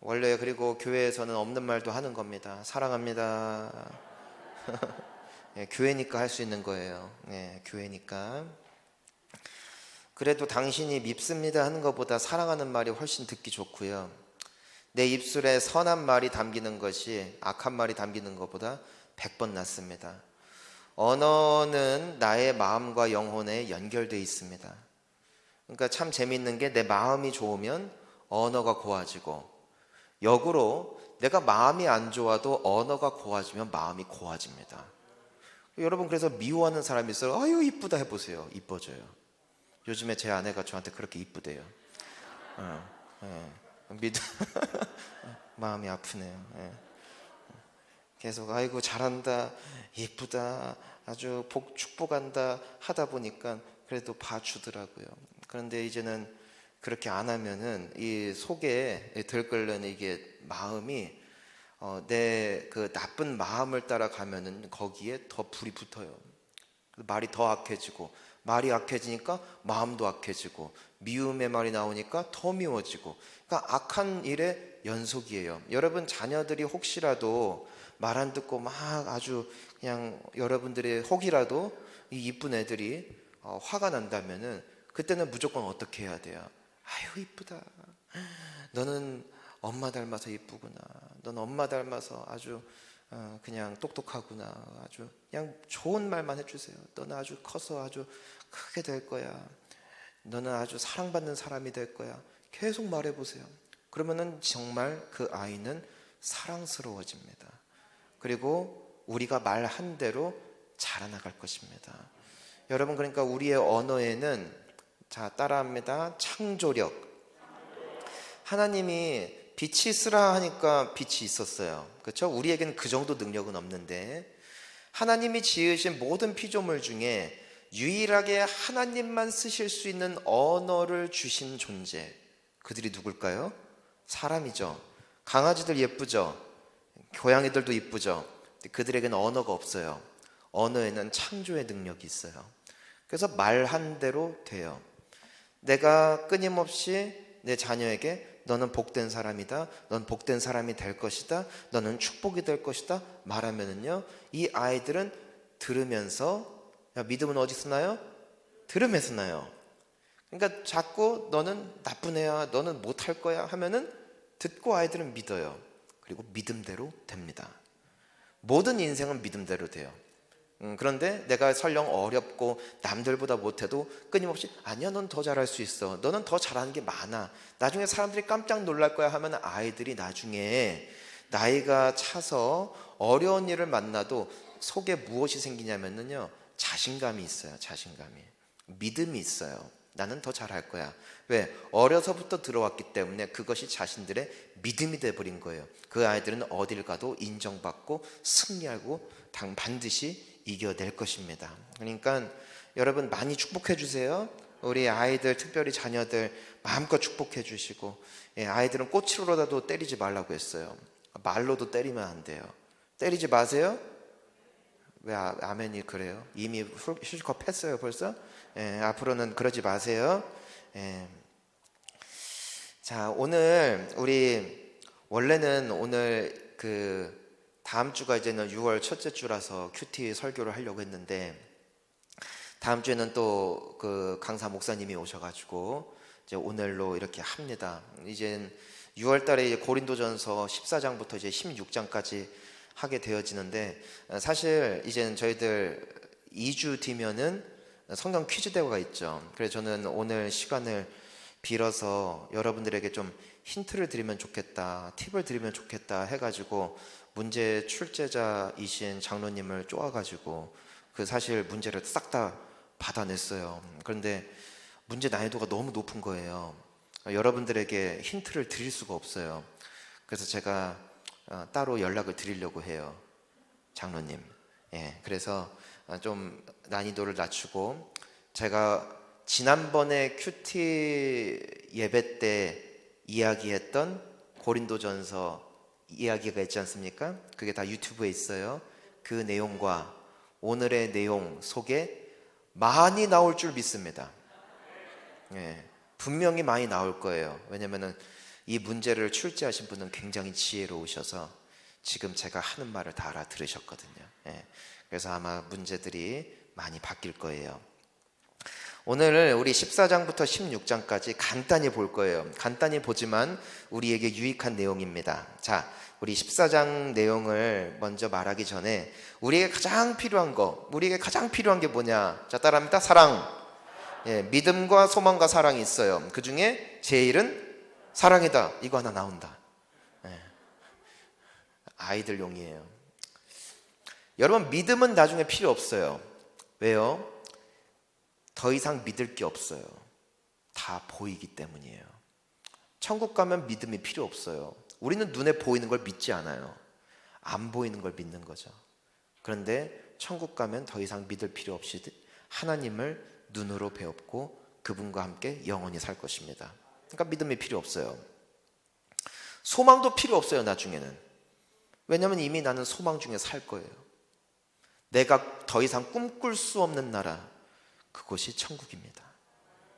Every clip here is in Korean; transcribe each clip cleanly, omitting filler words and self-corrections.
원래 그리고 교회에서는 없는 말도 하는 겁니다. 사랑합니다. 예, 교회니까 할 수 있는 거예요. 예, 교회니까. 그래도 당신이 밉습니다 하는 것보다 사랑하는 말이 훨씬 듣기 좋고요. 내 입술에 선한 말이 담기는 것이 악한 말이 담기는 것보다 100번 낫습니다. 언어는 나의 마음과 영혼에 연결되어 있습니다. 그러니까 참 재밌는 게 내 마음이 좋으면 언어가 고와지고, 역으로 내가 마음이 안 좋아도 언어가 고와지면 마음이 고와집니다. 여러분, 그래서 미워하는 사람이 있어요. 아유 이쁘다 해보세요. 이뻐져요. 요즘에 제 아내가 저한테 그렇게 이쁘대요. 마음이 아프네요. 예. 계속 아이고 잘한다, 이쁘다, 아주 축복한다 하다 보니까 그래도 봐주더라고요. 그런데 이제는 그렇게 안 하면은 이 속에 들끓는 이게 마음이 내 그 나쁜 마음을 따라가면은 거기에 더 불이 붙어요. 말이 더 악해지고, 말이 악해지니까 마음도 악해지고, 미움의 말이 나오니까 더 미워지고, 그러니까 악한 일의 연속이에요. 여러분 자녀들이 혹시라도 말 안 듣고 막 아주 그냥 여러분들의 혹이라도 이 이쁜 애들이 화가 난다면은 그때는 무조건 어떻게 해야 돼요? 아유 이쁘다, 너는 엄마 닮아서 이쁘구나, 넌 엄마 닮아서 아주 그냥 똑똑하구나, 아주 그냥 좋은 말만 해주세요. 너는 아주 커서 아주 크게 될 거야, 너는 아주 사랑받는 사람이 될 거야. 계속 말해보세요. 그러면은 정말 그 아이는 사랑스러워집니다. 그리고 우리가 말한 대로 자라나갈 것입니다. 여러분, 그러니까 우리의 언어에는, 자 따라합니다, 창조력. 하나님이 빛이 있으라 하니까 빛이 있었어요. 그렇죠? 우리에게는 그 정도 능력은 없는데, 하나님이 지으신 모든 피조물 중에 유일하게 하나님만 쓰실 수 있는 언어를 주신 존재, 그들이 누굴까요? 사람이죠. 강아지들 예쁘죠? 고양이들도 이쁘죠? 그들에게는 언어가 없어요. 언어에는 창조의 능력이 있어요. 그래서 말한 대로 돼요. 내가 끊임없이 내 자녀에게 너는 복된 사람이다, 넌 복된 사람이 될 것이다, 너는 축복이 될 것이다 말하면은요, 이 아이들은 들으면서, 야, 믿음은 어디서 나요? 들음에서 나요. 그러니까 자꾸 너는 나쁜 애야, 너는 못할 거야 하면은 듣고 아이들은 믿어요. 그리고 믿음대로 됩니다. 모든 인생은 믿음대로 돼요. 그런데 내가 설령 어렵고 남들보다 못해도 끊임없이 아니야, 넌 더 잘할 수 있어, 너는 더 잘하는 게 많아, 나중에 사람들이 깜짝 놀랄 거야 하면 아이들이 나중에 나이가 차서 어려운 일을 만나도 속에 무엇이 생기냐면요, 자신감이 있어요. 자신감이, 믿음이 있어요. 나는 더 잘할 거야. 왜? 어려서부터 들어왔기 때문에 그것이 자신들의 믿음이 돼버린 거예요. 그 아이들은 어딜 가도 인정받고 승리하고 반드시 이겨낼 것입니다. 그러니까 여러분 많이 축복해 주세요. 우리 아이들, 특별히 자녀들 마음껏 축복해 주시고, 아이들은 꼬치로라도 때리지 말라고 했어요. 말로도 때리면 안 돼요. 때리지 마세요. 왜 아멘이 그래요? 이미 실컷 했어요 벌써? 앞으로는 그러지 마세요. 자, 오늘 우리 원래는 오늘 그 다음 주가 이제는 6월 첫째 주라서 큐티 설교를 하려고 했는데, 다음 주에는 또 그 강사 목사님이 오셔가지고 이제 오늘로 이렇게 합니다. 이제 6월 달에 고린도전서 14장부터 이제 16장까지 하게 되어지는데, 사실 이제는 저희들 2주 뒤면은 성경 퀴즈 대회가 있죠. 그래서 저는 오늘 시간을 빌어서 여러분들에게 좀 힌트를 드리면 좋겠다, 팁을 드리면 좋겠다 해가지고 문제 출제자이신 장로님을 쪼아가지고 그 사실 문제를 싹 다 받아냈어요. 그런데 문제 난이도가 너무 높은 거예요. 여러분들에게 힌트를 드릴 수가 없어요. 그래서 제가 따로 연락을 드리려고 해요, 장로님. 그래서 좀 난이도를 낮추고, 제가 지난번에 큐티 예배 때 이야기했던 고린도전서 이야기가 있지 않습니까? 그게 다 유튜브에 있어요. 그 내용과 오늘의 내용 속에 많이 나올 줄 믿습니다. 분명히 많이 나올 거예요. 왜냐면은 이 문제를 출제하신 분은 굉장히 지혜로우셔서 지금 제가 하는 말을 다 알아들으셨거든요. 그래서 아마 문제들이 많이 바뀔 거예요. 오늘 우리 14장부터 16장까지 간단히 볼 거예요. 간단히 보지만 우리에게 유익한 내용입니다. 자, 우리 14장 내용을 먼저 말하기 전에 우리에게 가장 필요한 게 뭐냐? 자, 따라합니다. 사랑. 믿음과 소망과 사랑이 있어요. 그 중에 제일은 사랑이다. 이거 하나 나온다. 아이들용이에요. 여러분, 믿음은 나중에 필요 없어요. 왜요? 더 이상 믿을 게 없어요. 다 보이기 때문이에요. 천국 가면 믿음이 필요 없어요. 우리는 눈에 보이는 걸 믿지 않아요. 안 보이는 걸 믿는 거죠. 그런데 천국 가면 더 이상 믿을 필요 없이 하나님을 눈으로 배웠고 그분과 함께 영원히 살 것입니다. 그러니까 믿음이 필요 없어요. 소망도 필요 없어요. 나중에는. 왜냐하면 이미 나는 소망 중에 살 거예요. 내가 더 이상 꿈꿀 수 없는 나라, 그곳이 천국입니다.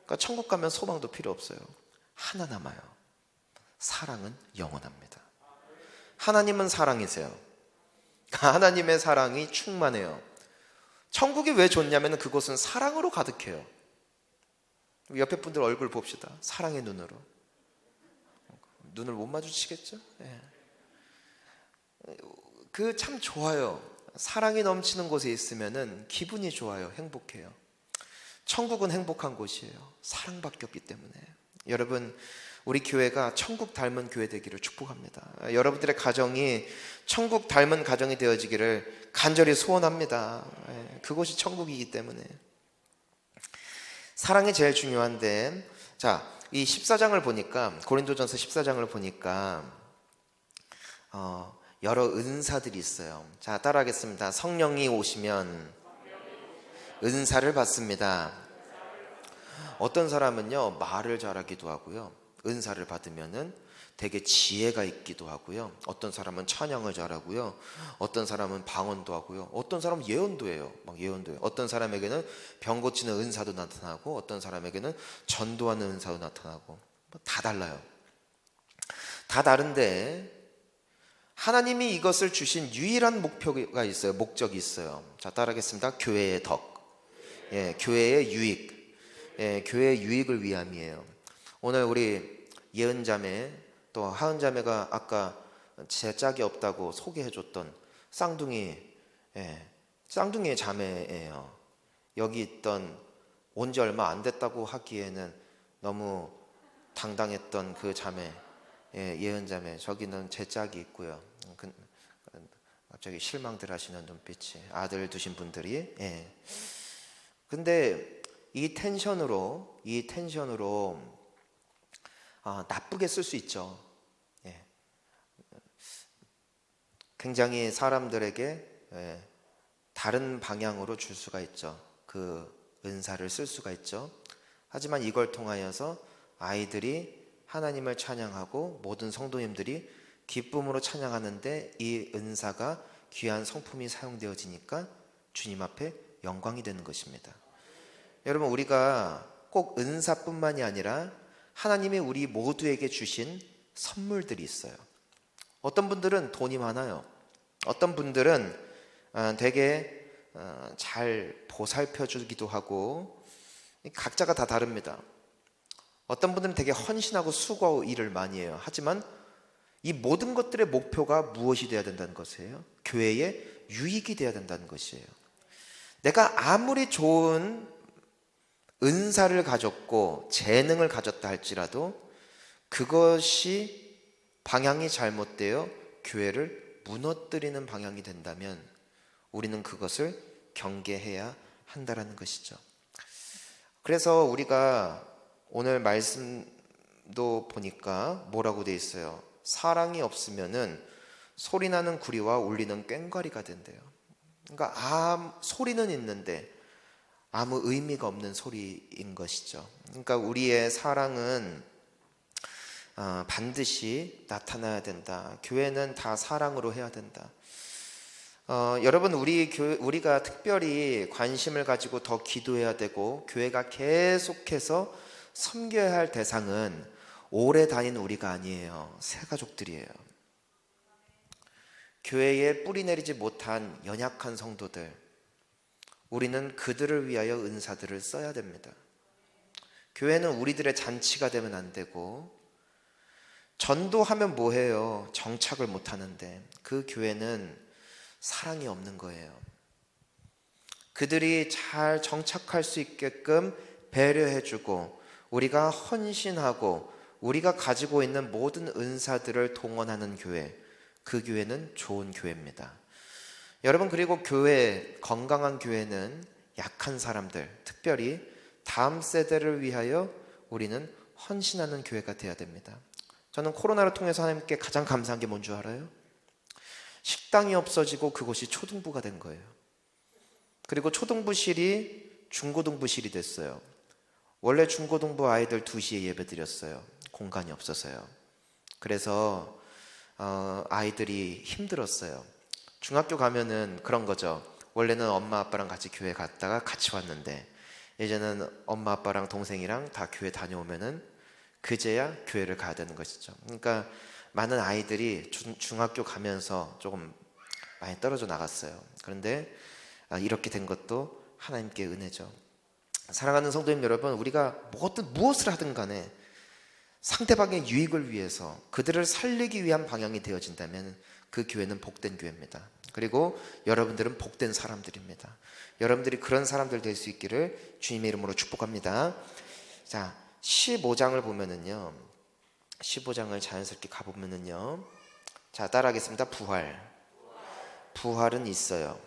그러니까 천국 가면 소망도 필요 없어요. 하나 남아요. 사랑은 영원합니다. 하나님은 사랑이세요. 하나님의 사랑이 충만해요. 천국이 왜 좋냐면 그곳은 사랑으로 가득해요. 옆에 분들 얼굴 봅시다. 사랑의 눈으로. 눈을 못 마주치겠죠? 그 참 좋아요. 사랑이 넘치는 곳에 있으면은 기분이 좋아요. 행복해요. 천국은 행복한 곳이에요. 사랑밖에 없기 때문에. 여러분, 우리 교회가 천국 닮은 교회 되기를 축복합니다. 여러분들의 가정이 천국 닮은 가정이 되어지기를 간절히 소원합니다. 그곳이 천국이기 때문에. 사랑이 제일 중요한데, 자, 이 14장을 보니까, 고린도전서 14장을 보니까 여러 은사들이 있어요. 자, 따라하겠습니다. 성령이 오시면 은사를 받습니다. 어떤 사람은요, 말을 잘하기도 하고요. 은사를 받으면은 되게 지혜가 있기도 하고요. 어떤 사람은 찬양을 잘하고요. 어떤 사람은 방언도 하고요. 어떤 사람은 예언도 해요. 어떤 사람에게는 병 고치는 은사도 나타나고, 어떤 사람에게는 전도하는 은사도 나타나고, 다 달라요. 다 다른데 하나님이 이것을 주신 유일한 목표가 있어요. 목적이 있어요. 자, 따라하겠습니다. 교회의 덕. 교회의 유익. 교회의 유익을 위함이에요. 오늘 우리 예은자매 또 하은자매가 아까 제 짝이 없다고 소개해줬던 쌍둥이의 자매예요. 여기 있던 온 지 얼마 안 됐다고 하기에는 너무 당당했던 그 자매, 예은자매. 저기는 제 짝이 있고요. 갑자기 실망들 하시는 눈빛이, 아들 두신 분들이. 근데 이 텐션으로 나쁘게 쓸 수 있죠. 굉장히 사람들에게 다른 방향으로 줄 수가 있죠. 그 은사를 쓸 수가 있죠. 하지만 이걸 통하여서 아이들이 하나님을 찬양하고 모든 성도님들이 기쁨으로 찬양하는데 이 은사가 귀한 성품이 사용되어지니까 주님 앞에 영광이 되는 것입니다. 여러분, 우리가 꼭 은사뿐만이 아니라 하나님이 우리 모두에게 주신 선물들이 있어요. 어떤 분들은 돈이 많아요. 어떤 분들은 되게 잘 보살펴 주기도 하고, 각자가 다 다릅니다. 어떤 분들은 되게 헌신하고 수고하고 일을 많이 해요. 하지만 이 모든 것들의 목표가 무엇이 되어야 된다는 것이에요? 교회의 유익이 되어야 된다는 것이에요. 내가 아무리 좋은 은사를 가졌고 재능을 가졌다 할지라도 그것이 방향이 잘못되어 교회를 무너뜨리는 방향이 된다면 우리는 그것을 경계해야 한다는 것이죠. 그래서 우리가 오늘 말씀도 보니까 뭐라고 돼 있어요? 사랑이 없으면은 소리나는 구리와 울리는 꽹과리가 된대요. 그러니까 소리는 있는데 아무 의미가 없는 소리인 것이죠. 그러니까 우리의 사랑은 반드시 나타나야 된다. 교회는 다 사랑으로 해야 된다. 여러분, 우리가 특별히 관심을 가지고 더 기도해야 되고 교회가 계속해서 섬겨야 할 대상은 오래 다닌 우리가 아니에요. 새 가족들이에요. 교회에 뿌리 내리지 못한 연약한 성도들, 우리는 그들을 위하여 은사들을 써야 됩니다. 교회는 우리들의 잔치가 되면 안 되고, 전도하면 뭐해요? 정착을 못하는데 그 교회는 사랑이 없는 거예요. 그들이 잘 정착할 수 있게끔 배려해주고, 우리가 헌신하고 우리가 가지고 있는 모든 은사들을 동원하는 교회, 그 교회는 좋은 교회입니다. 여러분, 그리고 교회, 건강한 교회는 약한 사람들, 특별히 다음 세대를 위하여 우리는 헌신하는 교회가 되어야 됩니다. 저는 코로나를 통해서 하나님께 가장 감사한 게 뭔 줄 알아요? 식당이 없어지고 그곳이 초등부가 된 거예요. 그리고 초등부실이 중고등부실이 됐어요. 원래 중고등부 아이들 2시에 예배 드렸어요. 공간이 없어서요. 그래서 아이들이 힘들었어요. 중학교 가면은 그런 거죠. 원래는 엄마 아빠랑 같이 교회 갔다가 같이 왔는데, 이제는 엄마 아빠랑 동생이랑 다 교회 다녀오면은 그제야 교회를 가야 되는 것이죠. 그러니까 많은 아이들이 중학교 가면서 조금 많이 떨어져 나갔어요. 그런데 이렇게 된 것도 하나님께 은혜죠. 사랑하는 성도님 여러분, 우리가 무엇을 하든 간에 상대방의 유익을 위해서 그들을 살리기 위한 방향이 되어진다면 그 교회는 복된 교회입니다. 그리고 여러분들은 복된 사람들입니다. 여러분들이 그런 사람들 될 수 있기를 주님의 이름으로 축복합니다. 자, 15장을 보면은요, 15장을 자연스럽게 가보면은요, 자, 따라하겠습니다. 부활은 있어요.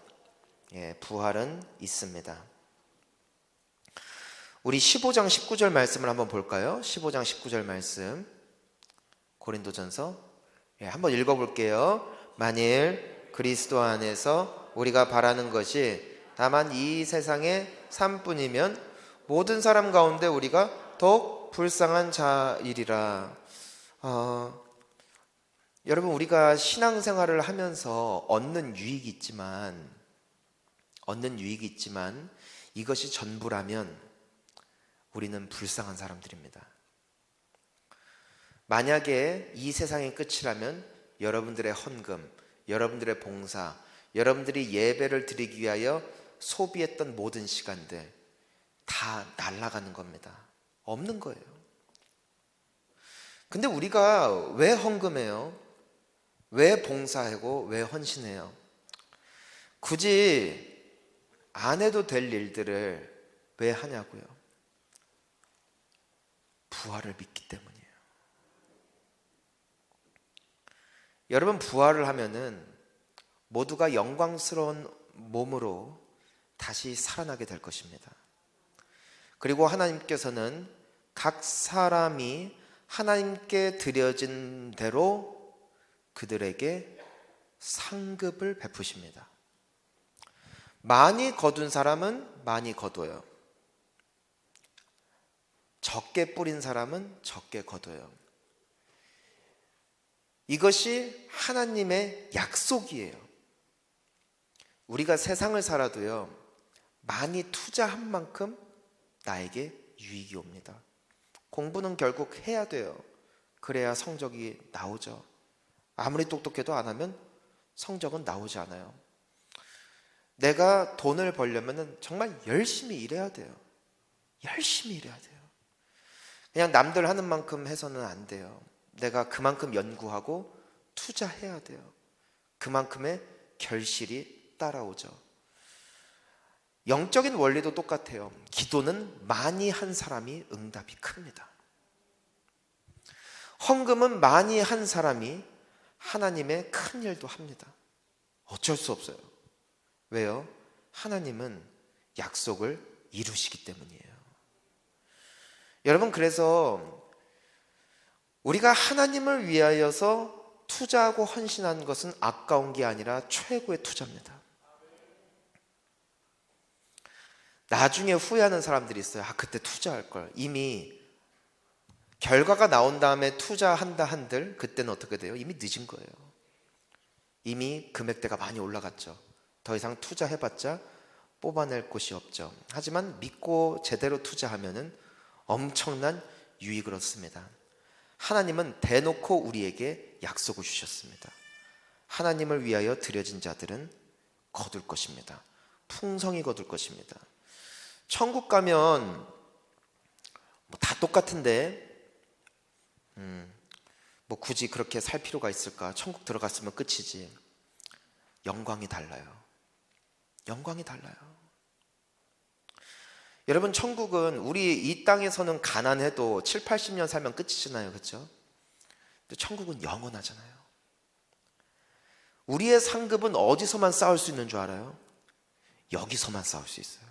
예, 부활은 있습니다. 우리 15장 19절 말씀을 한번 볼까요? 15장 19절 말씀, 고린도전서, 예, 한번 읽어볼게요. 만일 그리스도 안에서 우리가 바라는 것이 다만 이 세상의 삶뿐이면 모든 사람 가운데 우리가 더욱 불쌍한 자이리라. 여러분, 우리가 신앙생활을 하면서 얻는 유익이 있지만 이것이 전부라면 우리는 불쌍한 사람들입니다. 만약에 이 세상의 끝이라면 여러분들의 헌금, 여러분들의 봉사, 여러분들이 예배를 드리기 위하여 소비했던 모든 시간들 다 날아가는 겁니다. 없는 거예요. 근데 우리가 왜 헌금해요? 왜 봉사하고 왜 헌신해요? 굳이 안 해도 될 일들을 왜 하냐고요? 부활을 믿기 때문이에요. 여러분, 부활을 하면은 모두가 영광스러운 몸으로 다시 살아나게 될 것입니다. 그리고 하나님께서는 각 사람이 하나님께 드려진 대로 그들에게 상급을 베푸십니다. 많이 거둔 사람은 많이 거둬요. 적게 뿌린 사람은 적게 거둬요. 이것이 하나님의 약속이에요. 우리가 세상을 살아도요, 많이 투자한 만큼 나에게 유익이 옵니다. 공부는 결국 해야 돼요. 그래야 성적이 나오죠. 아무리 똑똑해도 안 하면 성적은 나오지 않아요. 내가 돈을 벌려면 정말 열심히 일해야 돼요. 열심히 일해야 돼요. 그냥 남들 하는 만큼 해서는 안 돼요. 내가 그만큼 연구하고 투자해야 돼요. 그만큼의 결실이 따라오죠. 영적인 원리도 똑같아요. 기도는 많이 한 사람이 응답이 큽니다. 헌금은 많이 한 사람이 하나님의 큰 일도 합니다. 어쩔 수 없어요. 왜요? 하나님은 약속을 이루시기 때문이에요. 여러분, 그래서 우리가 하나님을 위하여서 투자하고 헌신하는 것은 아까운 게 아니라 최고의 투자입니다. 나중에 후회하는 사람들이 있어요. 그때 투자할 걸. 이미 결과가 나온 다음에 투자한다 한들 그때는 어떻게 돼요? 이미 늦은 거예요. 이미 금액대가 많이 올라갔죠. 더 이상 투자해봤자 뽑아낼 곳이 없죠. 하지만 믿고 제대로 투자하면은 엄청난 유익을 얻습니다. 하나님은 대놓고 우리에게 약속을 주셨습니다. 하나님을 위하여 드려진 자들은 거둘 것입니다. 풍성히 거둘 것입니다. 천국 가면 뭐 다 똑같은데 뭐 굳이 그렇게 살 필요가 있을까? 천국 들어갔으면 끝이지. 영광이 달라요. 영광이 달라요. 여러분, 천국은 우리 이 땅에서는 가난해도 7, 80년 살면 끝이잖아요. 그렇죠? 근데 천국은 영원하잖아요. 우리의 상급은 어디서만 쌓을 수 있는 줄 알아요? 여기서만 쌓을 수 있어요.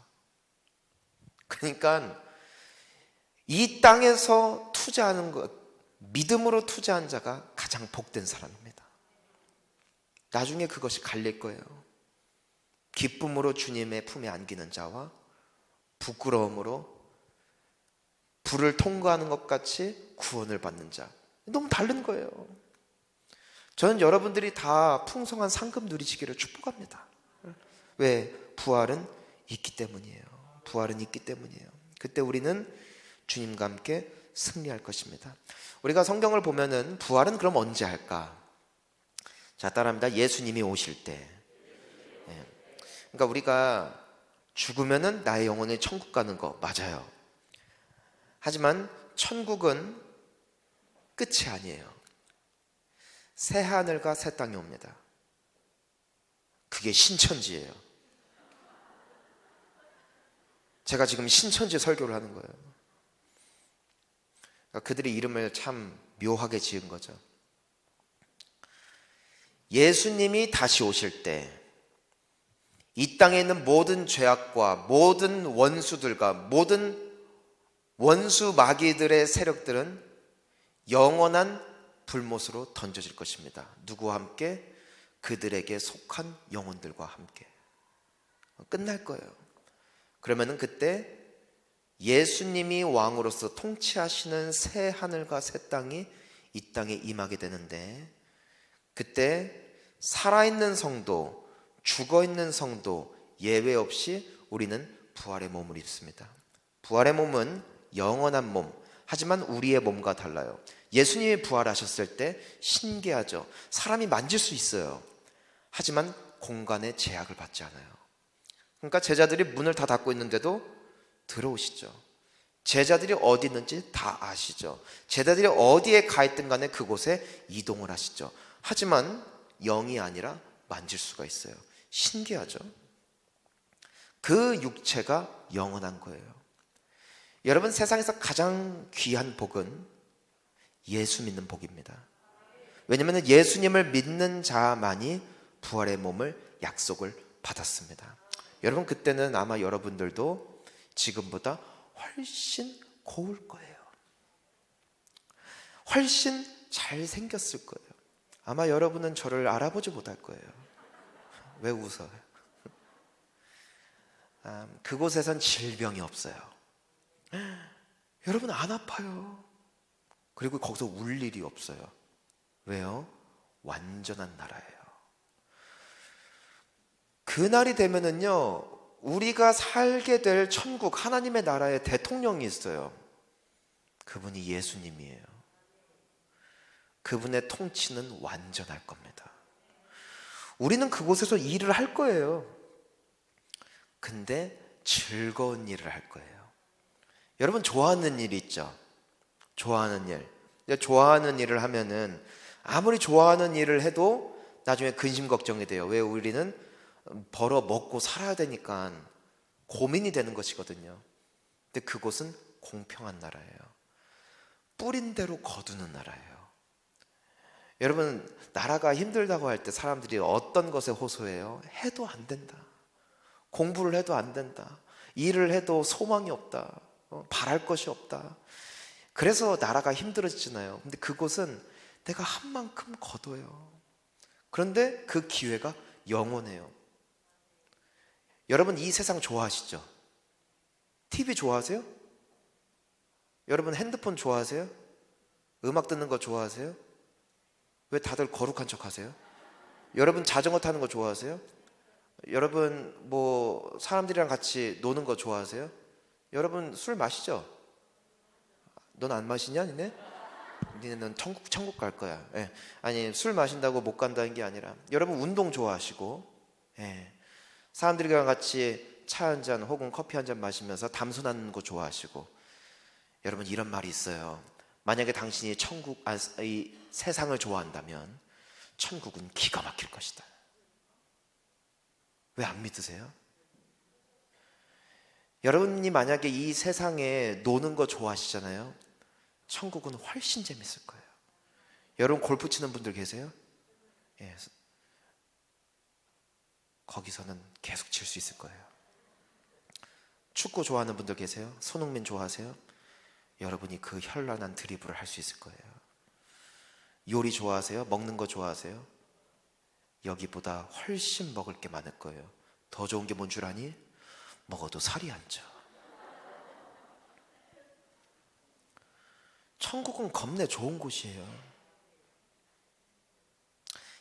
그러니까 이 땅에서 투자하는 것, 믿음으로 투자한 자가 가장 복된 사람입니다. 나중에 그것이 갈릴 거예요. 기쁨으로 주님의 품에 안기는 자와 부끄러움으로 불을 통과하는 것 같이 구원을 받는 자, 너무 다른 거예요. 저는 여러분들이 다 풍성한 상급 누리시기를 축복합니다. 왜? 부활은 있기 때문이에요. 부활은 있기 때문이에요. 그때 우리는 주님과 함께 승리할 것입니다. 우리가 성경을 보면은 부활은 그럼 언제 할까? 자, 따라합니다. 예수님이 오실 때. 그러니까 우리가 죽으면은 나의 영혼이 천국 가는 거 맞아요. 하지만 천국은 끝이 아니에요. 새 하늘과 새 땅이 옵니다. 그게 신천지예요. 제가 지금 신천지 설교를 하는 거예요. 그러니까 그들이 이름을 참 묘하게 지은 거죠. 예수님이 다시 오실 때 이 땅에 있는 모든 죄악과 모든 원수들과 모든 원수 마귀들의 세력들은 영원한 불못으로 던져질 것입니다. 누구와 함께? 그들에게 속한 영혼들과 함께. 끝날 거예요. 그러면은 그때 예수님이 왕으로서 통치하시는 새 하늘과 새 땅이 이 땅에 임하게 되는데, 그때 살아있는 성도, 죽어있는 성도 예외 없이 우리는 부활의 몸을 입습니다. 부활의 몸은 영원한 몸, 하지만 우리의 몸과 달라요. 예수님이 부활하셨을 때 신기하죠. 사람이 만질 수 있어요. 하지만 공간에 제약을 받지 않아요. 그러니까 제자들이 문을 다 닫고 있는데도 들어오시죠. 제자들이 어디 있는지 다 아시죠. 제자들이 어디에 가 있든 간에 그곳에 이동을 하시죠. 하지만 영이 아니라 만질 수가 있어요. 신기하죠. 그 육체가 영원한 거예요. 여러분, 세상에서 가장 귀한 복은 예수 믿는 복입니다. 왜냐하면 예수님을 믿는 자만이 부활의 몸을 약속을 받았습니다. 여러분, 그때는 아마 여러분들도 지금보다 훨씬 고울 거예요. 훨씬 잘생겼을 거예요. 아마 여러분은 저를 알아보지 못할 거예요. 왜 웃어요? 그곳에선 질병이 없어요. 여러분, 안 아파요. 그리고 거기서 울 일이 없어요. 왜요? 완전한 나라예요. 그날이 되면은요, 우리가 살게 될 천국, 하나님의 나라의 대통령이 있어요. 그분이 예수님이에요. 그분의 통치는 완전할 겁니다. 우리는 그곳에서 일을 할 거예요. 근데 즐거운 일을 할 거예요. 여러분, 좋아하는 일 있죠? 좋아하는 일. 좋아하는 일을 하면은 아무리 좋아하는 일을 해도 나중에 근심 걱정이 돼요. 왜? 우리는 벌어 먹고 살아야 되니까 고민이 되는 것이거든요. 근데 그곳은 공평한 나라예요. 뿌린 대로 거두는 나라예요. 여러분, 나라가 힘들다고 할 때 사람들이 어떤 것에 호소해요? 해도 안 된다. 공부를 해도 안 된다. 일을 해도 소망이 없다. 바랄 것이 없다. 그래서 나라가 힘들어지잖아요. 근데 그곳은 내가 한 만큼 거둬요. 그런데 그 기회가 영원해요. 여러분, 이 세상 좋아하시죠? TV 좋아하세요? 여러분, 핸드폰 좋아하세요? 음악 듣는 거 좋아하세요? 왜 다들 거룩한 척 하세요? 여러분, 자전거 타는 거 좋아하세요? 여러분, 뭐 사람들이랑 같이 노는 거 좋아하세요? 여러분, 술 마시죠? 넌 안 마시냐, 니네? 니네는 천국 갈 거야. 예. 아니 술 마신다고 못 간다는 게 아니라 여러분 운동 좋아하시고, 예. 사람들이랑 같이 차 한 잔 혹은 커피 한 잔 마시면서 담소나는 거 좋아하시고, 여러분 이런 말이 있어요. 만약에 당신이 이 세상을 좋아한다면 천국은 기가 막힐 것이다. 왜 안 믿으세요? 여러분이 만약에 이 세상에 노는 거 좋아하시잖아요. 천국은 훨씬 재밌을 거예요. 여러분 골프 치는 분들 계세요? 예, 거기서는 계속 칠 수 있을 거예요. 축구 좋아하는 분들 계세요? 손흥민 좋아하세요? 여러분이 그 현란한 드리블을 할 수 있을 거예요. 요리 좋아하세요? 먹는 거 좋아하세요? 여기보다 훨씬 먹을 게 많을 거예요. 더 좋은 게 뭔 줄 아니? 먹어도 살이 안 쪄. 천국은 겁내 좋은 곳이에요.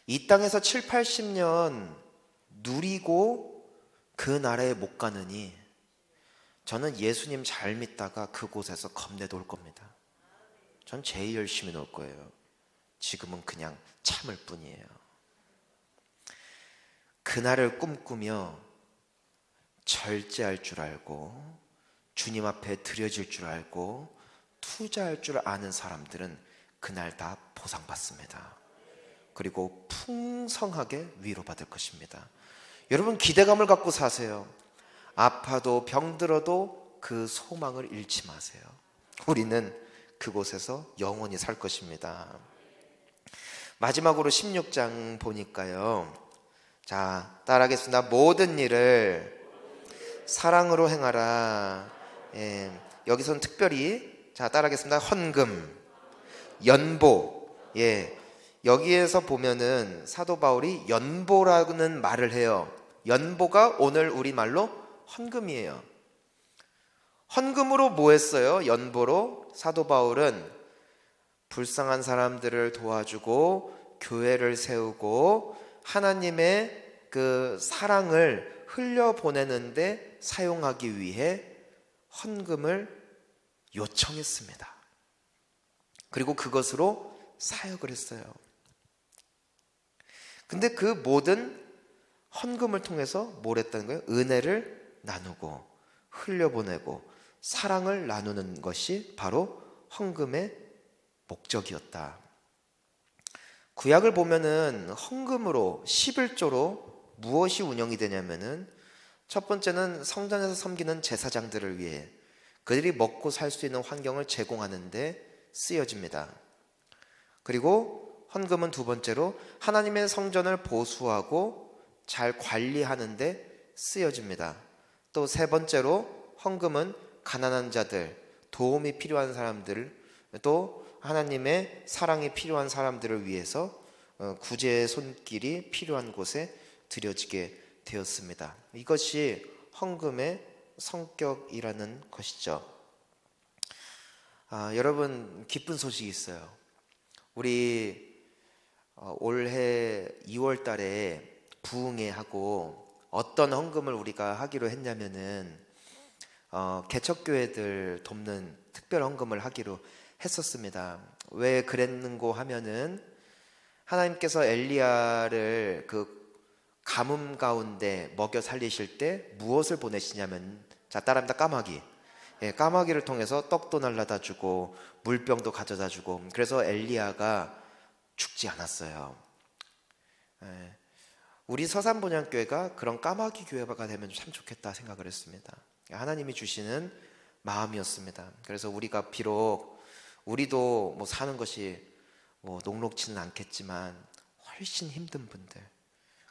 이 땅에서 7, 80년 누리고 그 나라에 못 가느니 저는 예수님 잘 믿다가 그곳에서 겁내 놀 겁니다. 전 제일 열심히 놀 거예요. 지금은 그냥 참을 뿐이에요. 그날을 꿈꾸며 절제할 줄 알고 주님 앞에 드려질 줄 알고 투자할 줄 아는 사람들은 그날 다 보상받습니다. 그리고 풍성하게 위로받을 것입니다. 여러분 기대감을 갖고 사세요. 아파도 병들어도 그 소망을 잃지 마세요. 우리는 그곳에서 영원히 살 것입니다. 마지막으로 16장 보니까요. 자, 따라하겠습니다. 모든 일을 사랑으로 행하라. 예, 여기서는 특별히 자, 따라하겠습니다. 헌금, 연보. 예, 여기에서 보면은 사도 바울이 연보라는 말을 해요. 연보가 오늘 우리말로 헌금이에요. 헌금으로 뭐 했어요? 연보로 사도 바울은 불쌍한 사람들을 도와주고 교회를 세우고 하나님의 그 사랑을 흘려보내는데 사용하기 위해 헌금을 요청했습니다. 그리고 그것으로 사역을 했어요. 근데 그 모든 헌금을 통해서 뭘 했다는 거예요? 은혜를 나누고 흘려보내고 사랑을 나누는 것이 바로 헌금의 목적이었다. 구약을 보면은 헌금으로 11조로 무엇이 운영이 되냐면은 첫 번째는 성전에서 섬기는 제사장들을 위해 그들이 먹고 살 수 있는 환경을 제공하는 데 쓰여집니다. 그리고 헌금은 두 번째로 하나님의 성전을 보수하고 잘 관리하는 데 쓰여집니다. 또 세 번째로 헌금은 가난한 자들, 도움이 필요한 사람들, 또 하나님의 사랑이 필요한 사람들을 위해서 구제의 손길이 필요한 곳에 드려지게 되었습니다. 이것이 헌금의 성격이라는 것이죠. 여러분 기쁜 소식이 있어요. 우리 올해 2월 달에 부흥회하고 어떤 헌금을 우리가 하기로 했냐면은 개척교회들 돕는 특별 헌금을 하기로 했었습니다. 왜 그랬는고 하면은 하나님께서 엘리야를 그 가뭄 가운데 먹여 살리실 때 무엇을 보내시냐면, 자 따라합니다. 까마귀. 예, 까마귀를 통해서 떡도 날라다 주고 물병도 가져다 주고, 그래서 엘리야가 죽지 않았어요. 예, 우리 서산본향교회가 그런 까마귀 교회가 되면 참 좋겠다 생각을 했습니다. 하나님이 주시는 마음이었습니다. 그래서 우리가 비록 우리도 뭐 사는 것이 뭐 녹록지는 않겠지만 훨씬 힘든 분들,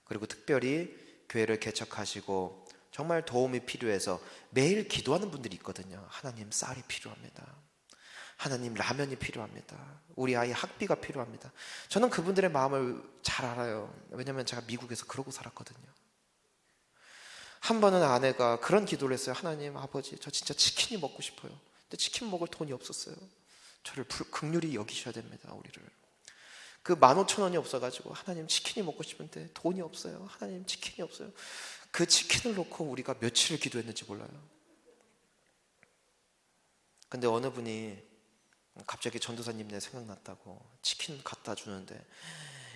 그리고 특별히 교회를 개척하시고 정말 도움이 필요해서 매일 기도하는 분들이 있거든요. 하나님 쌀이 필요합니다. 하나님 라면이 필요합니다. 우리 아이 학비가 필요합니다. 저는 그분들의 마음을 잘 알아요. 왜냐하면 제가 미국에서 그러고 살았거든요. 한 번은 아내가 그런 기도를 했어요. 하나님 아버지, 저 진짜 치킨이 먹고 싶어요. 근데 치킨 먹을 돈이 없었어요. 저를 긍휼히 여기셔야 됩니다. 우리를. 그 15,000원이 없어가지고 하나님 치킨이 먹고 싶은데 돈이 없어요. 하나님 치킨이 없어요. 그 치킨을 놓고 우리가 며칠을 기도했는지 몰라요. 근데 어느 분이 갑자기 전도사님네 생각났다고 치킨 갖다 주는데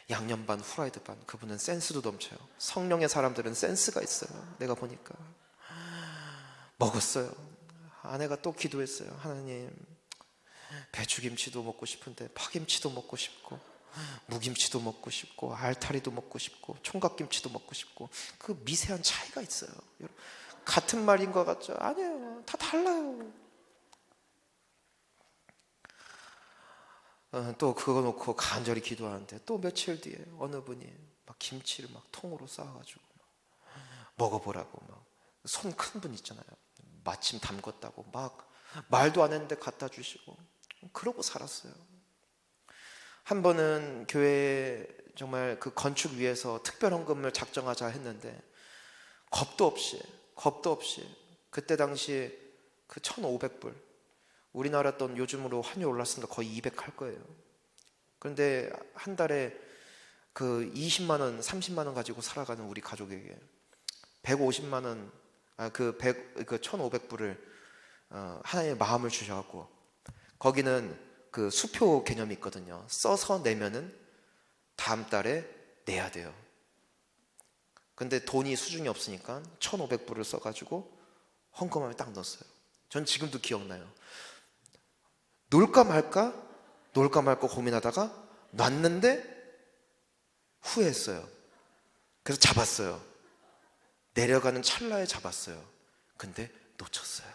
양념 반 후라이드 반. 그분은 센스도 넘쳐요. 성령의 사람들은 센스가 있어요. 내가 보니까 먹었어요. 아내가 또 기도했어요. 하나님, 배추김치도 먹고 싶은데 파김치도 먹고 싶고 무김치도 먹고 싶고 알타리도 먹고 싶고 총각김치도 먹고 싶고. 그 미세한 차이가 있어요. 같은 말인 것 같죠? 아니에요. 다 달라요. 또 그거 놓고 간절히 기도하는데 또 며칠 뒤에 어느 분이 막 김치를 막 통으로 싸가지고 먹어보라고 막, 손 큰 분 있잖아요. 마침 담궜다고 막 말도 안 했는데 갖다 주시고. 그러고 살았어요. 한 번은 교회 정말 그 건축 위해서 특별 헌금을 작정하자 했는데 겁도 없이 그때 당시 그 1,500불, 우리나라 돈 요즘으로 환율 올랐으니까 거의 200 할 거예요. 그런데 한 달에 그 20만 원, 30만 원 가지고 살아가는 우리 가족에게 150만 원, 그 1,500불을 하나님의 마음을 주셔갖고, 거기는 그 수표 개념이 있거든요. 써서 내면은 다음 달에 내야 돼요. 근데 돈이 수중이 없으니까 1,500불을 써가지고 헌금함에 딱 넣었어요. 전 지금도 기억나요. 놀까 말까 고민하다가 놨는데 후회했어요. 그래서 잡았어요. 내려가는 찰나에 잡았어요. 근데 놓쳤어요.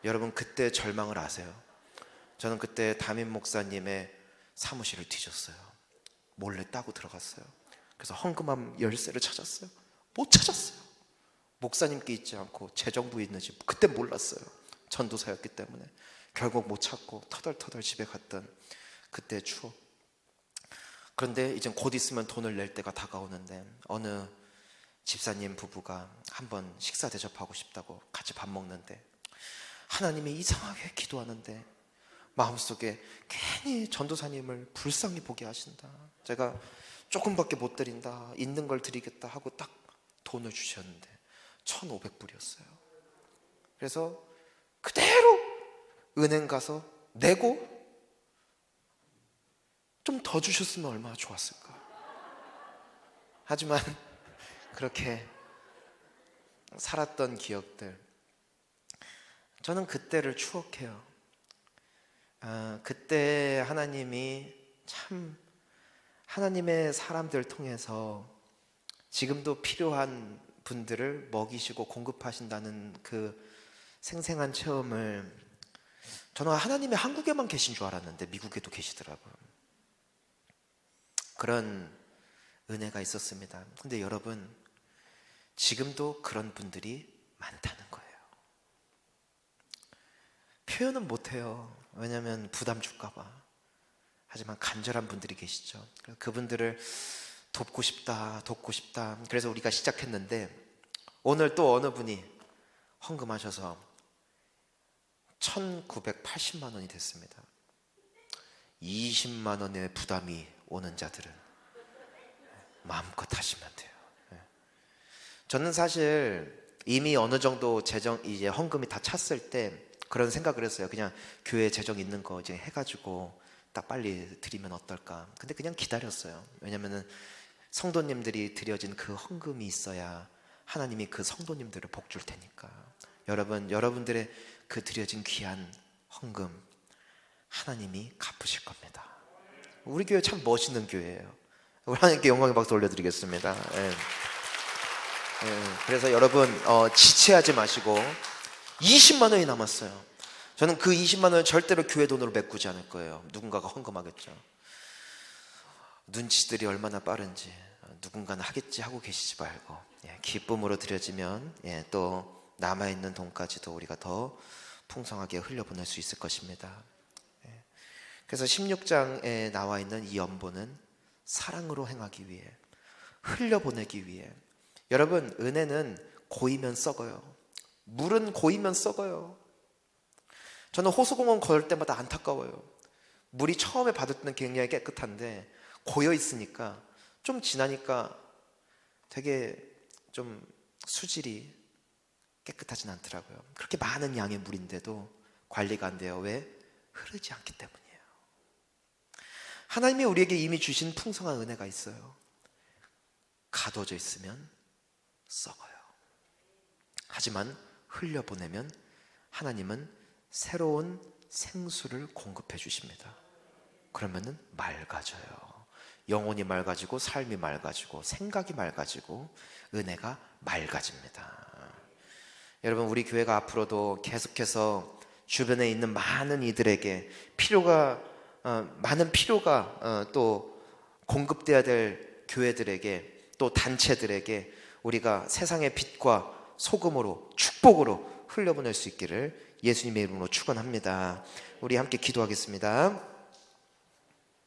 여러분, 그때 절망을 아세요? 저는 그때 담임 목사님의 사무실을 뒤졌어요. 몰래 따고 들어갔어요. 그래서 헌금함 열쇠를 찾았어요. 못 찾았어요. 목사님께 있지 않고 재정부에 있는지 그때 몰랐어요. 전도사였기 때문에. 결국 못 찾고 터덜터덜 집에 갔던 그때의 추억. 그런데 이제 곧 있으면 돈을 낼 때가 다가오는데 어느 집사님 부부가 한번 식사 대접하고 싶다고 같이 밥 먹는데 하나님이 이상하게 기도하는데 마음속에 괜히 전도사님을 불쌍히 보게 하신다. 제가 조금밖에 못 드린다, 있는 걸 드리겠다 하고 딱 돈을 주셨는데 1,500불이었어요. 그래서 그대로 은행 가서 내고 좀 더 주셨으면 얼마나 좋았을까. 하지만 그렇게 살았던 기억들, 저는 그때를 추억해요. 그때 하나님이 참 하나님의 사람들 통해서 지금도 필요한 분들을 먹이시고 공급하신다는 그 생생한 체험을, 저는 하나님이 한국에만 계신 줄 알았는데 미국에도 계시더라고요. 그런 은혜가 있었습니다. 근데 여러분, 지금도 그런 분들이 많다는 거예요. 표현은 못해요. 왜냐하면 부담 줄까봐. 하지만 간절한 분들이 계시죠. 그분들을 돕고 싶다. 그래서 우리가 시작했는데 오늘 또 어느 분이 헌금하셔서 1,980만 원이 됐습니다. 20만 원의 부담이 오는 자들은 마음껏 하시면 돼요. 저는 사실 이미 어느 정도 재정, 이제 헌금이 다 찼을 때 그런 생각을 했어요. 그냥 교회 재정 있는 거 이제 해가지고 딱 빨리 드리면 어떨까. 근데 그냥 기다렸어요. 왜냐면은 성도님들이 드려진 그 헌금이 있어야 하나님이 그 성도님들을 복 줄 테니까. 여러분들의 그 드려진 귀한 헌금 하나님이 갚으실 겁니다. 우리 교회 참 멋있는 교회예요. 우리 하나님께 영광의 박수 올려드리겠습니다. 예. 그래서 여러분 지체하지 마시고 20만 원이 남았어요. 저는 그 20만 원을 절대로 교회 돈으로 메꾸지 않을 거예요. 누군가가 헌금하겠죠. 눈치들이 얼마나 빠른지 누군가는 하겠지 하고 계시지 말고 기쁨으로 드려지면 또 남아있는 돈까지도 우리가 더 풍성하게 흘려보낼 수 있을 것입니다. 그래서 16장에 나와 있는 이 연보는 사랑으로 행하기 위해, 흘려보내기 위해. 여러분, 은혜는 고이면 썩어요. 물은 고이면 썩어요. 저는 호수공원 걸 때마다 안타까워요. 물이 처음에 받을 때는 굉장히 깨끗한데 고여 있으니까 좀 지나니까 되게 좀 수질이 깨끗하진 않더라고요. 그렇게 많은 양의 물인데도 관리가 안 돼요. 왜? 흐르지 않기 때문이에요. 하나님이 우리에게 이미 주신 풍성한 은혜가 있어요. 가둬져 있으면 썩어요. 하지만 흘려보내면 하나님은 새로운 생수를 공급해 주십니다. 그러면은 맑아져요. 영혼이 맑아지고 삶이 맑아지고 생각이 맑아지고 은혜가 맑아집니다. 여러분, 우리 교회가 앞으로도 계속해서 주변에 있는 많은 이들에게 많은 필요가 또 공급돼야 될 교회들에게 또 단체들에게 우리가 세상의 빛과 소금으로 축복으로 흘려보낼 수 있기를 예수님의 이름으로 축원합니다. 우리 함께 기도하겠습니다.